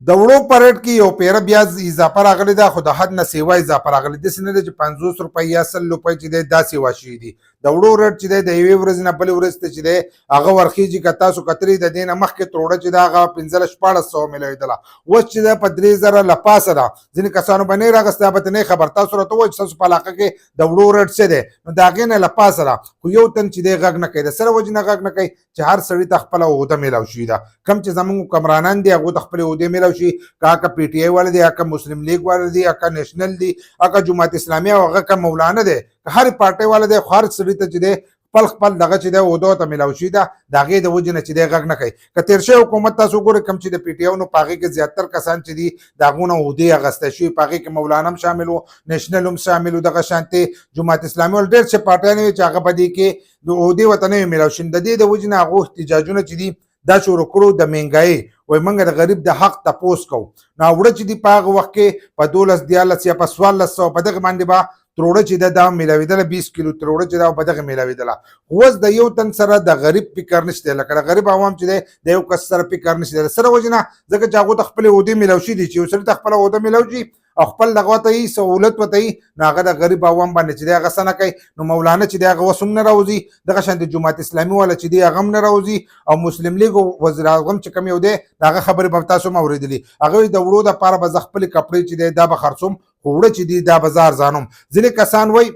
د وړو په ریټ کې یو پیره بیا اضافه راغلی ده، خو د حد نه سیوا اضافه راغلی داسې نه ده چې 50 روپۍ یا 100 روپۍ چې دی دا سیوا شوي دي. د وړو ریټ چې دی د یوې ورځې نه بلې ورځې ته چې دی هغه ورخیږي. که تاسو کتلې د دې نه مخکې تروړه چې ده هغه 1500-1400 میلوېدله، اوس چې دی په 3000 له پاسه ده. ځینې کسانو به نه یې راغستی، به ته نه خبر. تاسو راته ووایئ چې تاسو په علاقه کې د وړو ریټ څه دی، نو د هغې نه له پاسه ده. خو یو تن چې دی غږ نه کوي. د سره وجې نه غږ نه کوي چې هر سړي ته خپله عهده میلاو شوي ده. کوم چې زموږ حکمرانان دي هغو ته خپلې عهدې میلاو شي، که پی ټی آی والا دی، که مسلم لیگ والا دی، که نیشنل دی، که جماعت اسلامي او هغه که مولانا دی، که هر پارټۍ والا دی، خو هر سړي ته چې دی خپل دغه چې دی عهدو ته میلاو شوي ده. د هغې د وجې نه چې دی غږ نه کوي. که تېر شوی حکومت تاسو وګورئ کوم چې د پی ټي آی نو په هغې کې زیاتر کسان چې دي د هغو نه عهدې اخیستی شوي. په هغې کې مولانا هم شامل و، نیشنل هم شامل و، دغه شانتې جماعت اسلامي ول ډېر څه پارټیانې وې چې هغه په دې کې د عهدې ورته نه وې میلاو شوي. د دې د وجې نه هغو احتجاجونه چې دي دا شروع کړو د مهنګایي. وایي موږ د غریب د حق تپوس کوو. نو اوړه چې دي په هغه وخت کې په 12 یا په 1400 په دغه باندې به تروړه چې ده دا میلاوېدله، 20 کیلو تروړه چې ده په دغه میلاوېدله. اوس د یو تن سره د غریب فکر نشته، لکه د غریب عوام چې دی د یو کس سره فکر نشته. د سره وجې نه ځکه چې هغو ته خپلې عهدې میلاو شي دي، چې یو سړي ته خپله عهده میلاو شي او خپل دغه ورته وي سهولت ورته وي، نو هغه د غریب عوام باندې چې دی هغه څه نه کوي. نو مولانا چې دی هغه اوس هم نه راوځي، دغه شان د جماعت اسلامي والا چې دی هغه هم نه راوځي، او مسلم لیګ وزیر اعظم چې کوم یو دی د هغه خبرې به تاسو هم اورېدلي. هغه وایي د وړو دپاره به زه خپلې کپړې چې دی دا به خرڅوم، خو وړه چې دي دا به زه ارزانوم. ځینې کسان وایي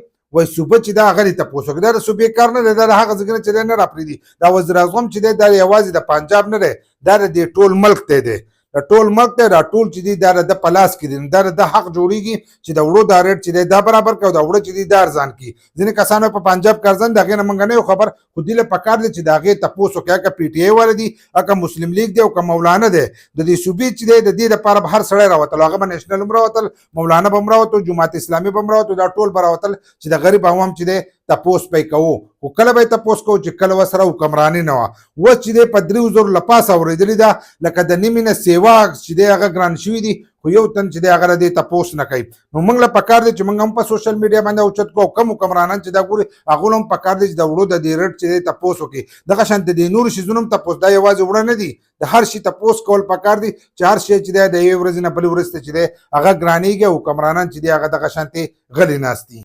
صوبه چې دا هغه دې تپوس وکړي. دا د صوبې کار نه دی، دا د هغه ځای نه چې دی نه راپرېږدي. دا وزیر اعظم چې دی دا یوازې د پنجاب نه دی، دا د دې ټول ملک دی. د ټول ملک دی، دا ټول چې دي دا د په لاس کې دي. دا د حق جوړېږي چې د وړو دا ریټ چې دی دا برابر کړي او د وړه چې دي دا ارزان کړي. ځینې کسانو په پنجاب کې ارزان د هغې نه موږ نه یو خبر، خو دې له پکار دی چې د هغې تپوس وکړي. که پی ټي آی والا دي، که مسلم لیګ دی، او که مولانا دی، د دې صوبې چې دی د دې دپاره به هر سړی راوتل. هغه به نیشنل هم راوتل، مولانا به هم راوتل، جماعت اسلامي به هم راوتل، دا ټول به راوتل چې د غریب عوام چې دی تپوس پې کوو. خو کله به یې تپوس کوو چې کله ورسره حکمراني نه وه. اوس چې دی په 3000 له پاسه اورېدلي ده، لکه د نیمې نه سیوا چې دی هغه ګران شوي دي، خو یو تن چې دی هغه د دې تپوس نه کوي. نو موږ له پکار دی چې موږ هم په سوشل میډیا باندې اوچت کړو. کم حکمرانان چې دا ګوري هغو له هم پکار دی چې د وړو د دې ریټ چې دی تپوس وکړي. دغه شان د دې نورو شیزونو هم تپوس، دا یوازې وړه نه دي، د هر شي تپوس کول پکار دي چې هر شی چې دی د یوې ورځې نه بلې ورځې ته چې دی هغه ګرانېږي، او حکمرانان چې دی هغه دغه شانتې غلي ناست دي.